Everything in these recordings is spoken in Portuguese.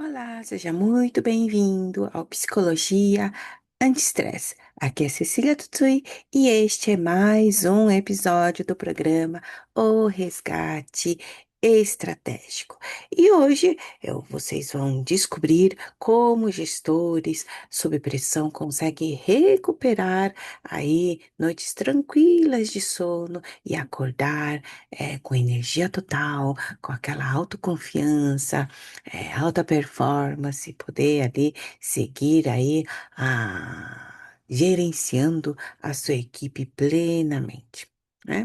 Olá, seja muito bem-vindo ao Psicologia Anti-Estresse. Aqui é Cecília Tutsui e este é mais um episódio do programa O Resgate Estratégico. E hoje vocês vão descobrir como gestores sob pressão conseguem recuperar aí noites tranquilas de sono e acordar com energia total, com aquela autoconfiança, alta performance, poder ali seguir aí gerenciando a sua equipe plenamente, né?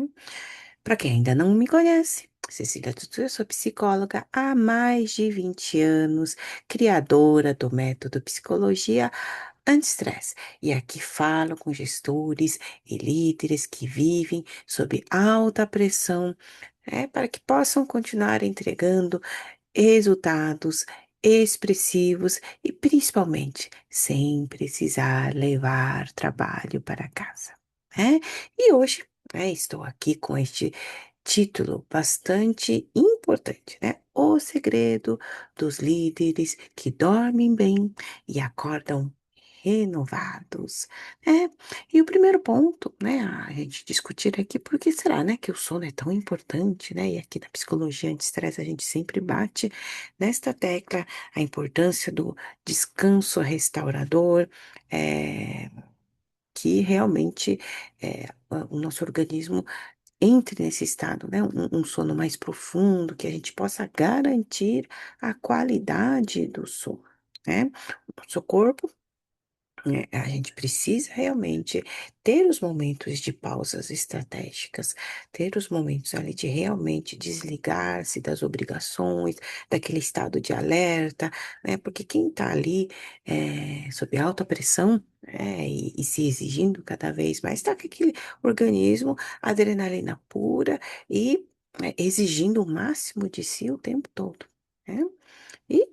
Para quem ainda não me conhece, Cecília Tutu, eu sou psicóloga há mais de 20 anos, criadora do método Psicologia Anti-Estresse. E aqui falo com gestores e líderes que vivem sob alta pressão, para que possam continuar entregando resultados expressivos e principalmente sem precisar levar trabalho para casa, né? E hoje, estou aqui com este título bastante importante, né? O segredo dos líderes que dormem bem e acordam renovados, né? E o primeiro ponto, né, a gente discutir aqui, por que será, né, que o sono é tão importante, né? E aqui na psicologia anti-estresse a gente sempre bate nesta tecla a importância do descanso restaurador, eh, que realmente o nosso organismo entre nesse estado, né, um sono mais profundo, que a gente possa garantir a qualidade do sono, né? O nosso corpo, a gente precisa realmente ter os momentos de pausas estratégicas, ter os momentos ali de realmente desligar-se das obrigações, daquele estado de alerta, né? Porque quem está ali sob alta pressão, e se exigindo cada vez mais, está com aquele organismo, adrenalina pura e exigindo o máximo de si o tempo todo, né? E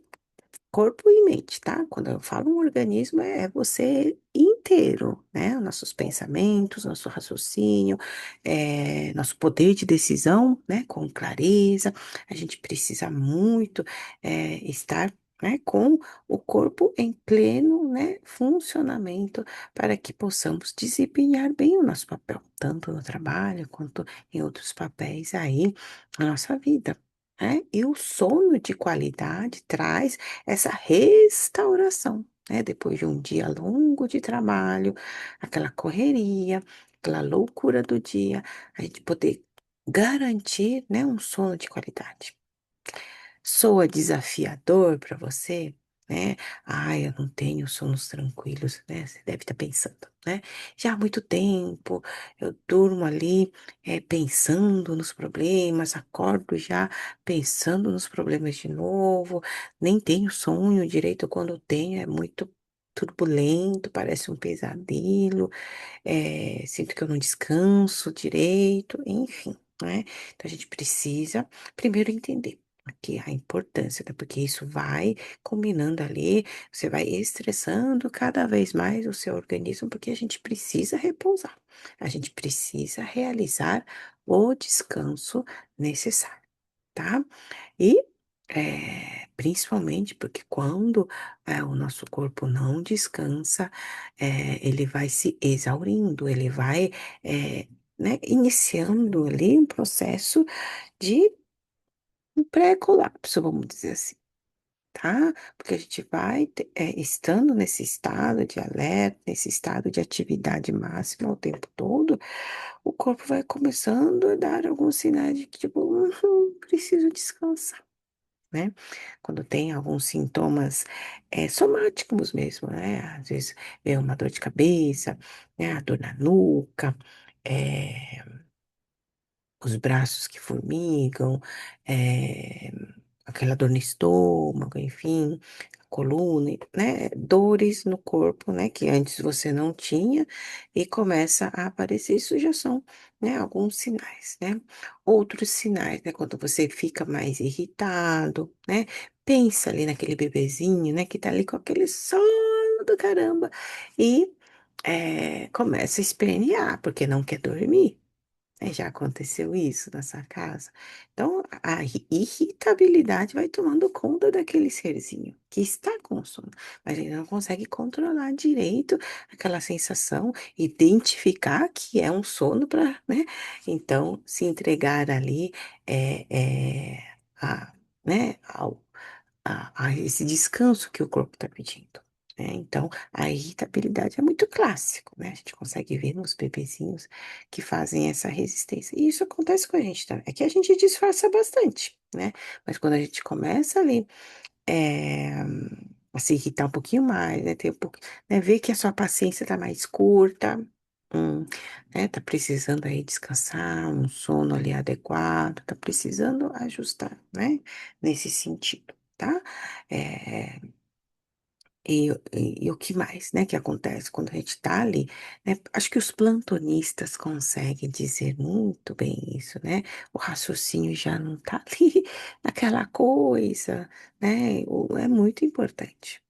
corpo e mente, tá? Quando eu falo um organismo, é você inteiro, né? Nossos pensamentos, nosso raciocínio, nosso poder de decisão, né? Com clareza. A gente precisa muito estar, né? Com o corpo em pleno, né? Funcionamento para que possamos desempenhar bem o nosso papel, tanto no trabalho quanto em outros papéis aí na nossa vida. Né? E o sono de qualidade traz essa restauração, né? Depois de um dia longo de trabalho, aquela correria, aquela loucura do dia, a gente poder garantir, né, um sono de qualidade. Soa desafiador para você, né? Ai, eu não tenho sonos tranquilos, né? Você deve estar pensando, né? Já há muito tempo eu durmo ali, pensando nos problemas, acordo já pensando nos problemas de novo, nem tenho sonho direito, quando tenho é muito turbulento, parece um pesadelo, sinto que eu não descanso direito, enfim, né? Então a gente precisa primeiro entender aqui a importância, né? Porque isso vai combinando ali, você vai estressando cada vez mais o seu organismo, porque a gente precisa repousar, a gente precisa realizar o descanso necessário, tá? E principalmente porque quando o nosso corpo não descansa, ele vai se exaurindo, ele vai, né, iniciando ali um processo de um pré-colapso, vamos dizer assim, tá? Porque a gente vai, estando nesse estado de alerta, nesse estado de atividade máxima o tempo todo, o corpo vai começando a dar alguns sinais de que, tipo, preciso descansar, né? Quando tem alguns sintomas, somáticos mesmo, né? Às vezes é uma dor de cabeça, né? A dor na nuca, eh, os braços que formigam, eh, aquela dor no estômago, enfim, coluna, né? Dores no corpo, né? Que antes você não tinha e começa a aparecer. Isso já são, né? Alguns sinais, né? Outros sinais, né? Quando você fica mais irritado, né? Pensa ali naquele bebezinho, né? Que tá ali com aquele sono do caramba e começa a espernear porque não quer dormir. Já aconteceu isso na sua casa? Então, a irritabilidade vai tomando conta daquele serzinho que está com sono, mas ele não consegue controlar direito aquela sensação, identificar que é um sono para, né? Então, se entregar ali é, é, a, né, a esse descanso que o corpo está pedindo. Né? Então, a irritabilidade é muito clássico, né? A gente consegue ver nos bebezinhos que fazem essa resistência. E isso acontece com a gente também. É que a gente disfarça bastante, né? Mas quando a gente começa ali eh, a se irritar um pouquinho mais, né? Ter um pouco, né? Ver que a sua paciência está mais curta, hum, né? Tá precisando aí descansar, um sono ali adequado, tá precisando ajustar, né? Nesse sentido, tá? Eh, e o que mais, né, que acontece quando a gente tá ali, né? Acho que os plantonistas conseguem dizer muito bem isso, né? O raciocínio já não tá ali naquela coisa, né? É muito importante,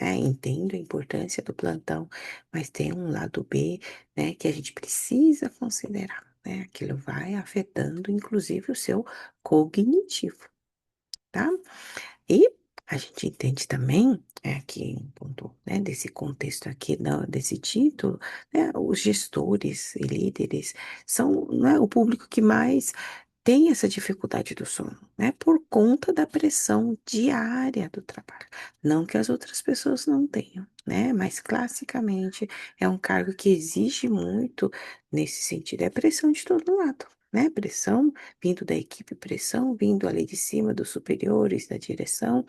né? Entendo a importância do plantão, mas tem um lado B, né, que a gente precisa considerar, né? Aquilo vai afetando, inclusive, o seu cognitivo, tá? E a gente entende também, que um ponto, né, desse contexto aqui desse título, né, os gestores e líderes são, né, o público que mais tem essa dificuldade do sono, né, por conta da pressão diária do trabalho. Não que as outras pessoas não tenham, né, mas classicamente é um cargo que exige muito nesse sentido, é pressão de todo lado. Né, pressão vindo da equipe, pressão vindo ali de cima dos superiores, da direção,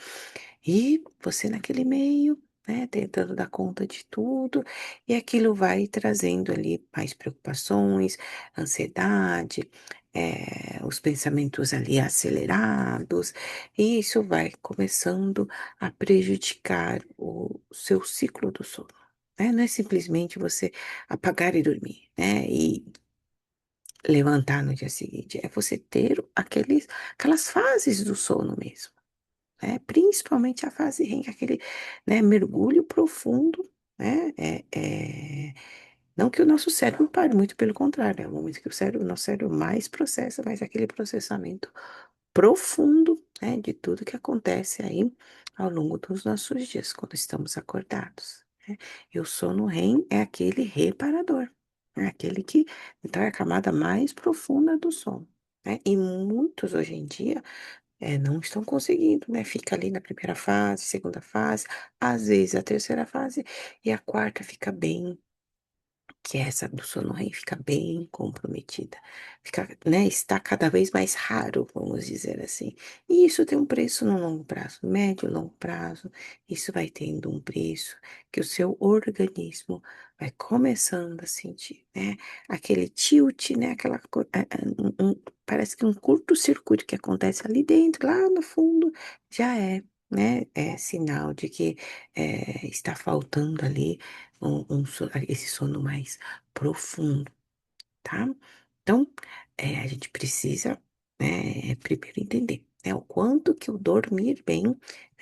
e você naquele meio, né, tentando dar conta de tudo, e aquilo vai trazendo ali mais preocupações, ansiedade, os pensamentos ali acelerados, e isso vai começando a prejudicar o seu ciclo do sono. Né? Não é simplesmente você apagar e dormir, né? E levantar no dia seguinte, é você ter aquelas fases do sono mesmo, né? Principalmente a fase REM, aquele, né, mergulho profundo, né? Não que o nosso cérebro pare, muito pelo contrário, é o momento que o nosso cérebro mais processa, mas aquele processamento profundo, né, de tudo que acontece aí ao longo dos nossos dias, quando estamos acordados, né? E o sono REM é aquele reparador, é aquele que, então, é a camada mais profunda do sono, né? E muitos hoje em dia não estão conseguindo, né? Fica ali na primeira fase, segunda fase, às vezes a terceira fase, e a quarta fica bem, que é essa do sono REM fica bem comprometida, fica, né, está cada vez mais raro, vamos dizer assim. E isso tem um preço no longo prazo, médio e longo prazo, isso vai tendo um preço que o seu organismo vai começando a sentir, né? Aquele tilt, né? Parece que um curto-circuito que acontece ali dentro, lá no fundo, já né? É sinal de que está faltando ali esse sono mais profundo, tá? Então, a gente precisa, né, primeiro entender, né, o quanto que o dormir bem,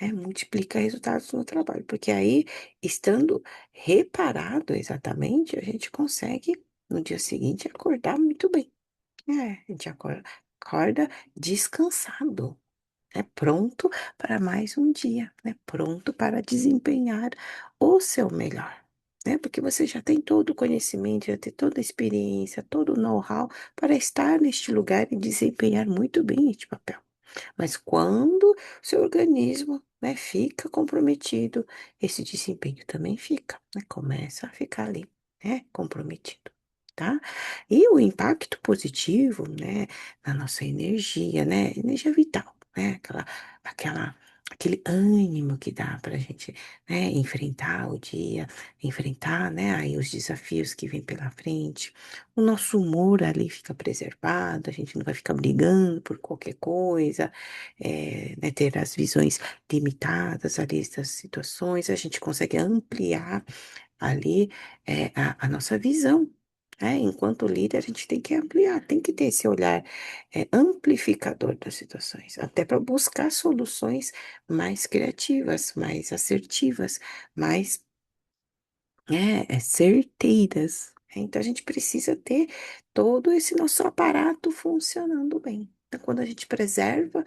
né, multiplica resultados no trabalho, porque aí, estando reparado exatamente, a gente consegue, no dia seguinte, acordar muito bem. A gente acorda descansado, pronto para mais um dia, pronto para desempenhar o seu melhor, porque você já tem todo o conhecimento, já tem toda a experiência, todo o know-how para estar neste lugar e desempenhar muito bem este papel. Mas quando o seu organismo, fica comprometido, esse desempenho também fica, começa a ficar ali, comprometido. Tá? E o impacto positivo, na nossa energia, energia vital, aquela, aquele ânimo que dá para a gente, enfrentar o dia, enfrentar, aí os desafios que vêm pela frente. O nosso humor ali fica preservado, a gente não vai ficar brigando por qualquer coisa, ter as visões limitadas ali das situações, a gente consegue ampliar ali a nossa visão. Enquanto líder, a gente tem que ampliar, tem que ter esse olhar amplificador das situações, até para buscar soluções mais criativas, mais assertivas, mais certeiras. Então, a gente precisa ter todo esse nosso aparato funcionando bem. Então, quando a gente preserva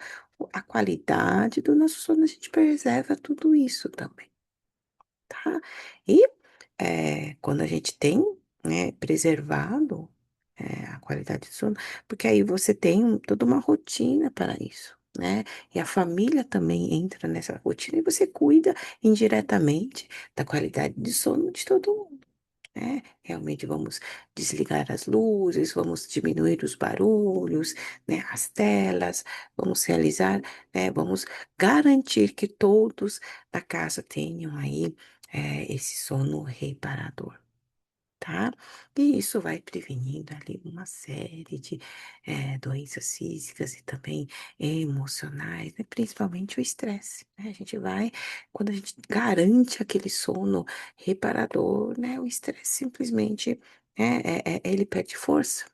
a qualidade do nosso sono, a gente preserva tudo isso também, tá? E quando a gente tem, né, preservado, a qualidade do sono, porque aí você tem toda uma rotina para isso, né? E a família também entra nessa rotina e você cuida indiretamente da qualidade de sono de todo mundo, né? Realmente vamos desligar as luzes, vamos diminuir os barulhos, né? As telas, vamos realizar, né? Vamos garantir que todos da casa tenham aí, esse sono reparador. Tá? E isso vai prevenindo ali uma série de doenças físicas e também emocionais, né? Principalmente o estresse, né? A gente vai, quando a gente garante aquele sono reparador, né? O estresse simplesmente, ele perde força,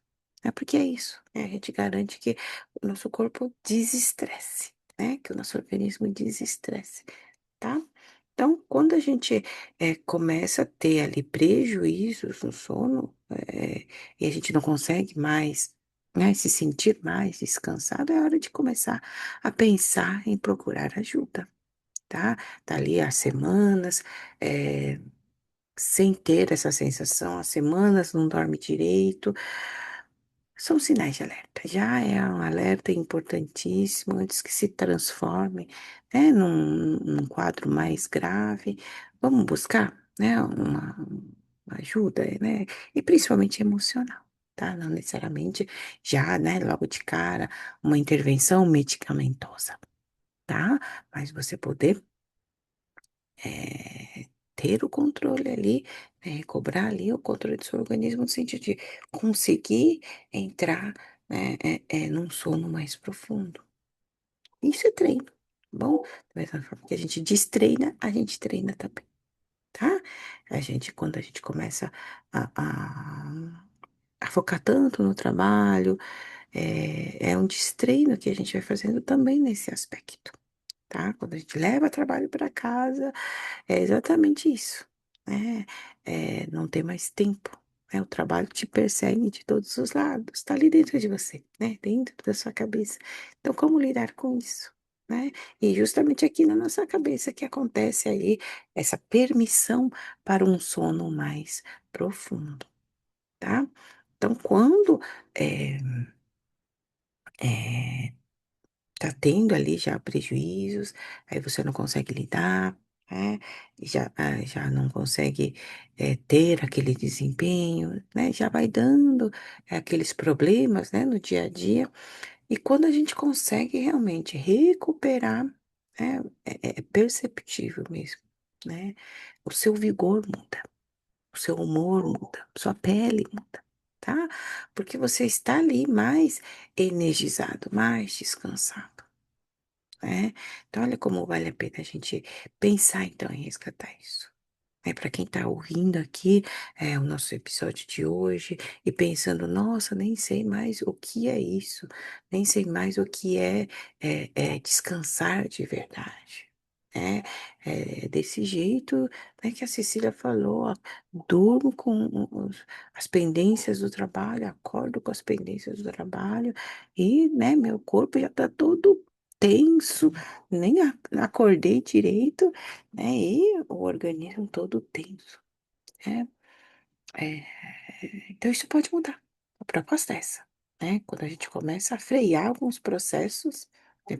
né? Porque é isso, né? A gente garante que o nosso corpo desestresse, né? Que o nosso organismo desestresse, tá? Então, quando a gente começa a ter ali prejuízos no sono, e a gente não consegue mais, né, se sentir mais descansado, é hora de começar a pensar em procurar ajuda, tá? Tá ali há semanas, eh, sem ter essa sensação, há semanas não dorme direito, são sinais de alerta. Já é um alerta importantíssimo antes que se transforme, né, num quadro mais grave. Vamos buscar, né, uma ajuda, né, e principalmente emocional, tá? Não necessariamente já, né, logo de cara, uma intervenção medicamentosa, tá? Mas você poder ter o controle ali, cobrar ali o controle do seu organismo no sentido de conseguir entrar, né, num sono mais profundo. Isso é treino, tá bom? Da mesma forma que a gente destreina, a gente treina também, tá? Quando a gente começa a focar tanto no trabalho, é um destreino que a gente vai fazendo também nesse aspecto, tá? Quando a gente leva trabalho para casa, é exatamente isso, né? Não ter mais tempo, né? O trabalho te persegue de todos os lados, está ali dentro de você, né? Dentro da sua cabeça. Então, como lidar com isso, né? E justamente aqui na nossa cabeça que acontece aí essa permissão para um sono mais profundo, tá? Então, quando eh, eh, tá tendo ali já prejuízos, aí você não consegue lidar, né, e já não consegue, ter aquele desempenho, né, já vai dando aqueles problemas, né, no dia a dia, e quando a gente consegue realmente recuperar, né, é perceptível mesmo, né, o seu vigor muda, o seu humor muda, sua pele muda, tá, porque você está ali mais energizado, mais descansado, né. Então olha como vale a pena a gente pensar então em resgatar isso. Para quem está ouvindo aqui, o nosso episódio de hoje e pensando: "Nossa, nem sei mais o que é isso, nem sei mais o que é descansar de verdade", né. Desse jeito, né, que a Cecília falou, ó, durmo com as pendências do trabalho, acordo com as pendências do trabalho e, né, meu corpo já está todo tenso, nem acordei direito, né, e o organismo todo tenso, né. Eh, então isso pode mudar. A proposta é essa, né, quando a gente começa a frear alguns processos,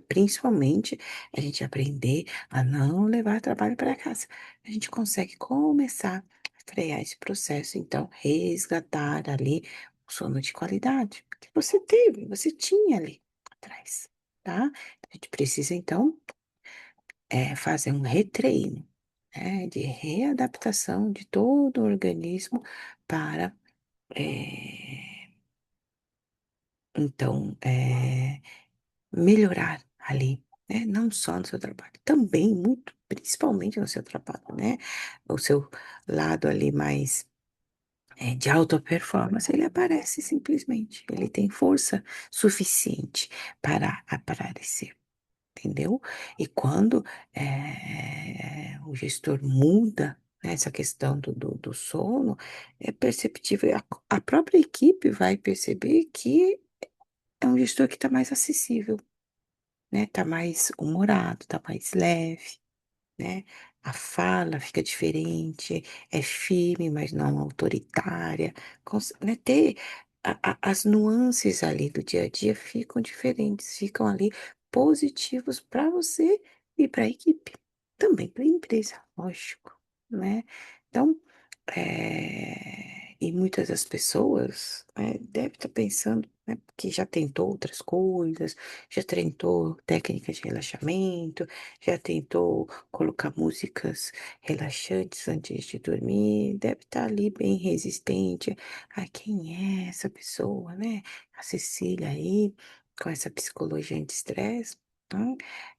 principalmente a gente aprender a não levar trabalho para casa, a gente consegue começar a frear esse processo, então resgatar ali o sono de qualidade que você teve, você tinha ali atrás, tá. A gente precisa então fazer um retreino, né, de readaptação de todo o organismo para, eh, então, melhorar ali, né, não só no seu trabalho, também muito principalmente no seu trabalho, né, o seu lado ali mais, de alta performance, ele aparece simplesmente, ele tem força suficiente para aparecer. Entendeu? E quando, o gestor muda, né, essa questão do sono, é perceptível. A própria equipe vai perceber que é um gestor que está mais acessível, né? Está mais humorado, está mais leve, né? A fala fica diferente, é firme, mas não autoritária. Né? Ter as nuances ali do dia a dia ficam diferentes, ficam ali positivos para você e para a equipe, também para a empresa, lógico, né? Então, e muitas das pessoas, devem estar pensando, né, que já tentou outras coisas, já tentou técnicas de relaxamento, já tentou colocar músicas relaxantes antes de dormir, deve estar ali bem resistente. Ah, quem é essa pessoa, né? A Cecília aí, com essa psicologia anti-estresse, né?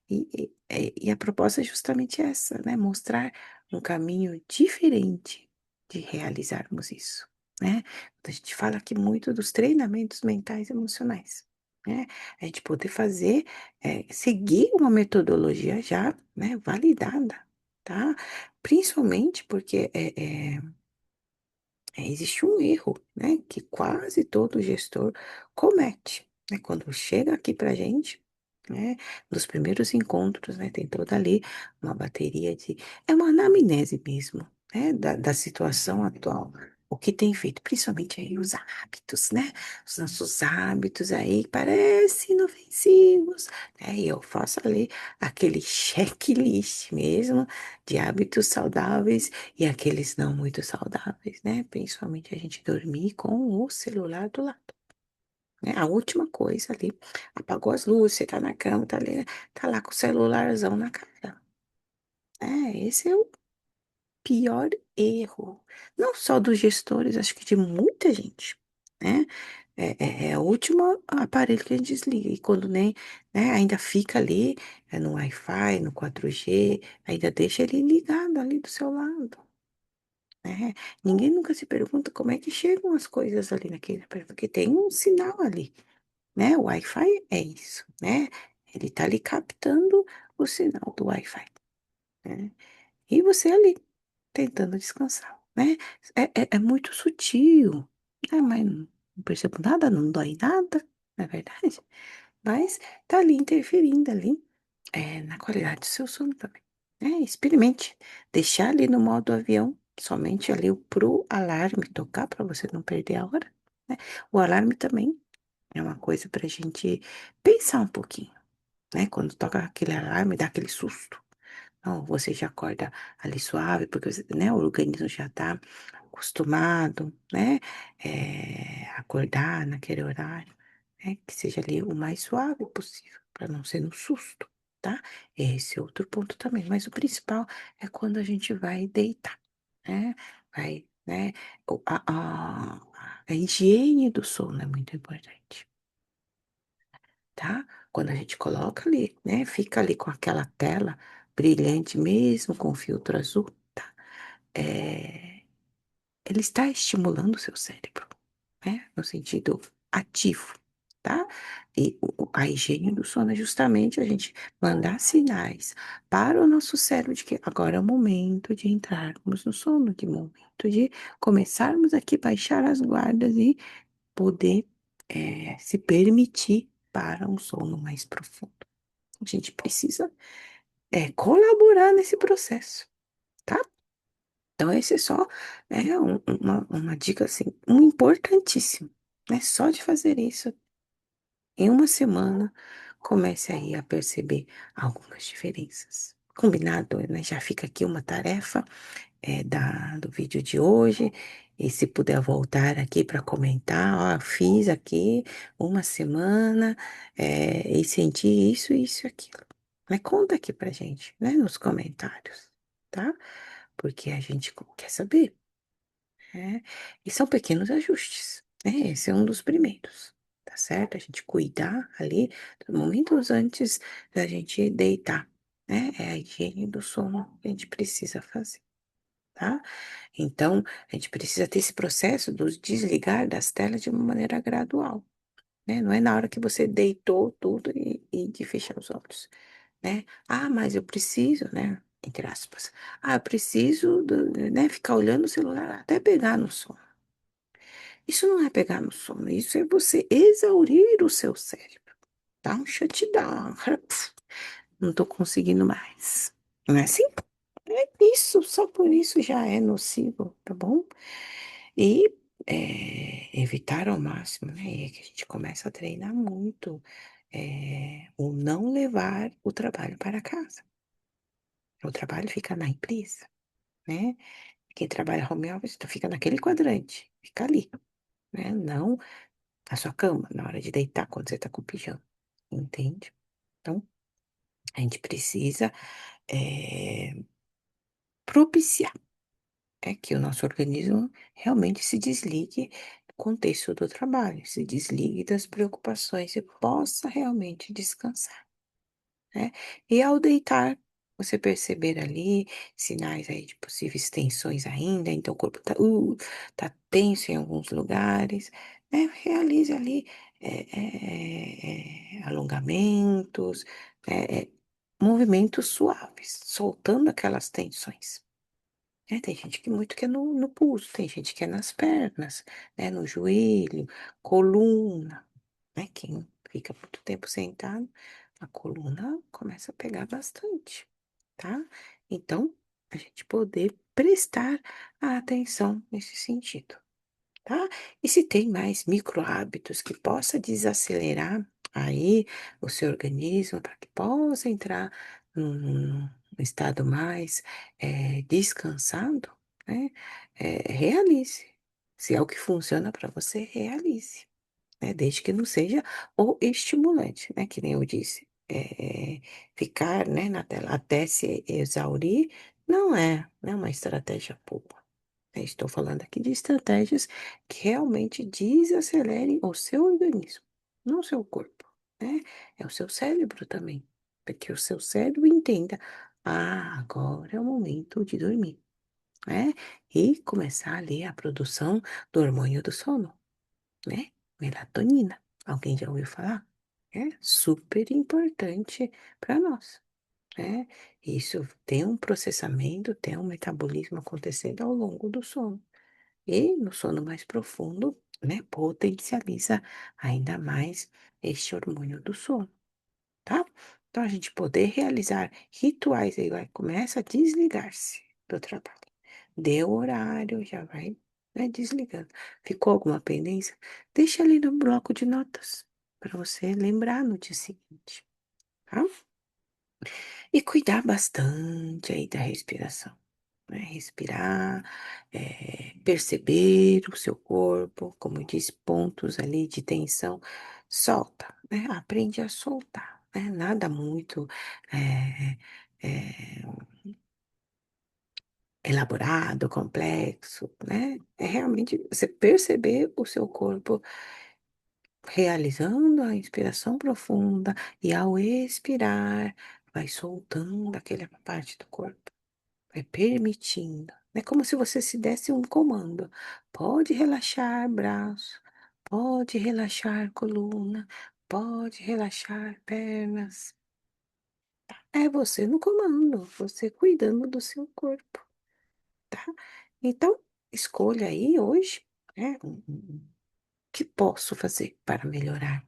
E a proposta é justamente essa, né? Mostrar um caminho diferente de realizarmos isso, né? A gente fala aqui muito dos treinamentos mentais e emocionais, né? A gente poder fazer, seguir uma metodologia já, né, validada, tá? Principalmente porque existe um erro, né, que quase todo gestor comete, né, quando chega aqui para gente, né, nos primeiros encontros, né, tem toda ali uma bateria é uma anamnese mesmo, né, da situação atual. O que tem feito, principalmente aí os hábitos, né? Os nossos hábitos aí parecem inofensivos, né? E eu faço ali aquele checklist mesmo de hábitos saudáveis e aqueles não muito saudáveis, né? Principalmente a gente dormir com o celular do lado, né? A última coisa ali, apagou as luzes, você tá na cama, tá ali, tá lá com o celularzão na cara. Esse é o pior erro. Não só dos gestores, acho que de muita gente, né? É o último aparelho que a gente desliga. E quando nem, né, ainda fica ali, no Wi-Fi, no 4G, ainda deixa ele ligado ali do seu lado. Né? Ninguém nunca se pergunta como é que chegam as coisas ali naquele aparelho, porque tem um sinal ali, né? O Wi-Fi é isso, né? Ele tá ali captando o sinal do Wi-Fi, né? E você ali, tentando descansar, né? É muito sutil, né? Mas não percebo nada, não dói nada, não é verdade? Mas tá ali interferindo ali, na qualidade do seu sono também, né? Experimente deixar ali no modo avião, somente ali pro alarme tocar para você não perder a hora, né? O alarme também é uma coisa pra gente pensar um pouquinho, né? Quando toca aquele alarme, dá aquele susto. Não, você já acorda ali suave, porque né, o organismo já está acostumado, né, acordar naquele horário, né, que seja ali o mais suave possível, para não ser no susto, tá? Esse é outro ponto também, mas o principal é quando a gente vai deitar, né? Vai, né? A higiene do sono é muito importante, tá? Quando a gente coloca ali, né, fica ali com aquela tela brilhante mesmo com filtro azul, tá? Eh, ele está estimulando o seu cérebro, né, no sentido ativo, tá? E a higiene do sono é justamente a gente mandar sinais para o nosso cérebro de que agora é o momento de entrarmos no sono, de momento de começarmos aqui, baixar as guardas e poder, se permitir para um sono mais profundo. A gente precisa, colaborar nesse processo, tá? Então, esse é só uma dica, assim, um importantíssimo, né? Só de fazer isso, em uma semana, comece aí a perceber algumas diferenças. Combinado, né? Já fica aqui uma tarefa, do vídeo de hoje. E se puder voltar aqui para comentar, ó, fiz aqui uma semana, e senti isso, isso e aquilo. Mas conta aqui pra gente, né, nos comentários, tá? Porque a gente quer saber, né? E são pequenos ajustes, né? Esse é um dos primeiros, tá certo? A gente cuidar ali dos momentos antes da gente deitar, né? É a higiene do sono que a gente precisa fazer, tá? Então, a gente precisa ter esse processo do desligar das telas de uma maneira gradual, né? Não é na hora que você deitou tudo e de fechar os olhos, né? Ah, mas eu preciso, né? entre aspas. Ah, eu preciso, né, ficar olhando o celular até pegar no sono. Isso não é pegar no sono, isso é você exaurir o seu cérebro. Dá um shutdown. Não tô conseguindo mais. Não é assim? É isso, só por isso já é nocivo, tá bom? E evitar ao máximo, né? E é que a gente começa a treinar muito o não levar o trabalho para casa. O trabalho fica na empresa, né? Quem trabalha home office, tu fica naquele quadrante, fica ali, né? Não na sua cama, na hora de deitar, quando você tá com o pijama, entende? Então, a gente precisa propiciar que o nosso organismo realmente se desligue do contexto do trabalho, se desligue das preocupações e possa realmente descansar, né? E ao deitar, você perceber ali sinais aí de possíveis tensões ainda, então o corpo tá tenso em alguns lugares, né? Realize ali alongamentos, eh, eh, movimentos suaves, soltando aquelas tensões. Tem gente que muito quer no pulso, tem gente que é nas pernas, né, no joelho, coluna, né? Quem fica muito tempo sentado, a coluna começa a pegar bastante, tá? Então, a gente poder prestar atenção nesse sentido, tá? E se tem mais micro hábitos que possa desacelerar aí o seu organismo para que possa entrar num estado mais descansado, né? Realize. Se é o que funciona para você, realize, né? Desde que não seja o estimulante, né? Que nem eu disse. Ficar, né, na tela até se exaurir não é uma estratégia boa. Estou falando aqui de estratégias que realmente desacelerem o seu organismo, não o seu corpo, né? É o seu cérebro também, para que o seu cérebro entenda, agora é o momento de dormir, né? E começar ali a produção do hormônio do sono, né? Melatonina. Alguém já ouviu falar? É super importante para nós, né? Isso tem um processamento, tem um metabolismo acontecendo ao longo do sono. E no sono mais profundo, né, potencializa ainda mais este hormônio do sono, tá? Então, a gente poder realizar rituais aí, vai, começa a desligar-se do trabalho. Deu horário, já vai, né, desligando. Ficou alguma pendência? Deixa ali no bloco de notas, para você lembrar no dia seguinte, tá? E cuidar bastante aí da respiração, né? Respirar, perceber o seu corpo, como eu disse, pontos ali de tensão, solta, né? Aprende a soltar, né? Nada muito eh, eh, elaborado, complexo, né? É realmente você perceber o seu corpo realizando a inspiração profunda e ao expirar, vai soltando aquela parte do corpo. Vai permitindo. É como se você se desse um comando. Pode relaxar braço, pode relaxar coluna, pode relaxar pernas. É você no comando, você cuidando do seu corpo, tá? Então, escolha aí hoje, né? O que posso fazer para melhorar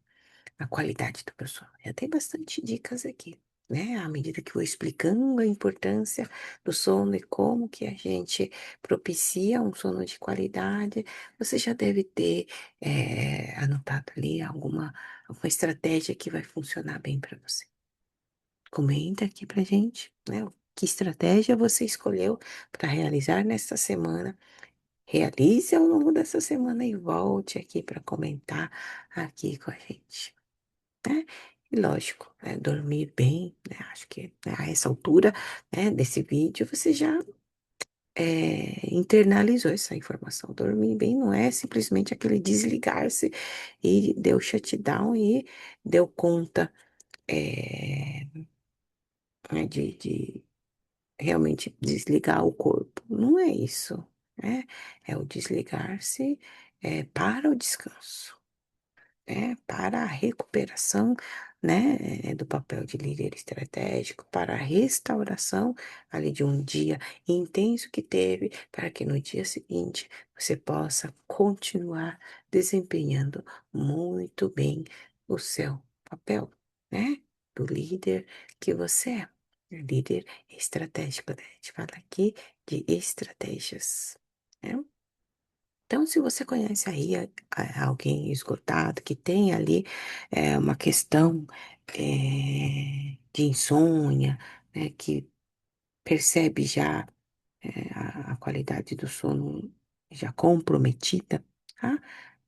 a qualidade do meu sono. Já tem bastante dicas aqui, né? À medida que eu vou explicando a importância do sono e como que a gente propicia um sono de qualidade, você já deve ter anotado ali alguma estratégia que vai funcionar bem para você. Comenta aqui pra gente, né? Que estratégia você escolheu para realizar nesta semana. Realize ao longo dessa semana e volte aqui para comentar aqui com a gente, né? E lógico, né, dormir bem, né, acho que né, a essa altura, né, desse vídeo você já internalizou essa informação. Dormir bem não é simplesmente aquele desligar-se e deu shutdown e deu conta eh, né, de realmente desligar o corpo. Não é isso, né? É o desligar-se para o descanso, né? Para a recuperação né, do papel de líder estratégico para a restauração ali de um dia intenso que teve, para que no dia seguinte você possa continuar desempenhando muito bem o seu papel, né, do líder que você é. Líder estratégico, né? A gente fala aqui de estratégias, né? Então, se você conhece aí alguém esgotado que tem ali uma questão de insônia, né, que percebe já a qualidade do sono já comprometida, tá?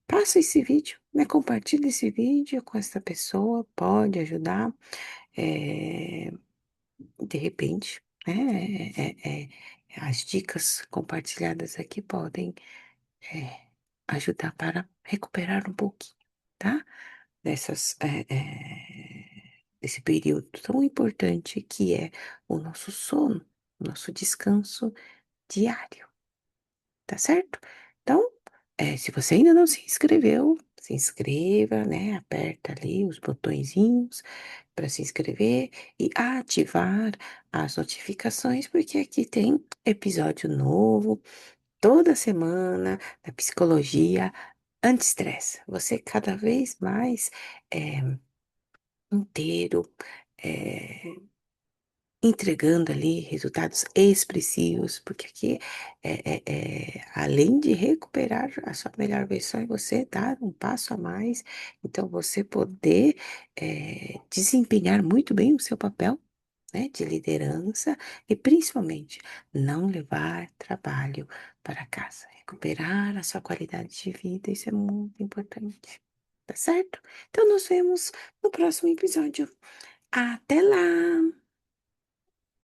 Passa esse vídeo, né? Compartilha esse vídeo com essa pessoa, pode ajudar. eh, de repente, né? As dicas compartilhadas aqui podem ajudar para recuperar um pouquinho, tá? Desse período tão importante que é o nosso sono, nosso descanso diário, tá certo? Então, se você ainda não se inscreveu, se inscreva, né? Aperta ali os botõezinhos para se inscrever e ativar as notificações, porque aqui tem episódio novo toda semana da psicologia anti-estresse. Você cada vez mais inteiro, eh, entregando ali resultados expressivos, porque aqui além de recuperar a sua melhor versão, é você dar um passo a mais, então você poder desempenhar muito bem o seu papel, né, de liderança e principalmente não levar trabalho para casa, recuperar a sua qualidade de vida, isso é muito importante, tá certo? Então nos vemos no próximo episódio. Até lá!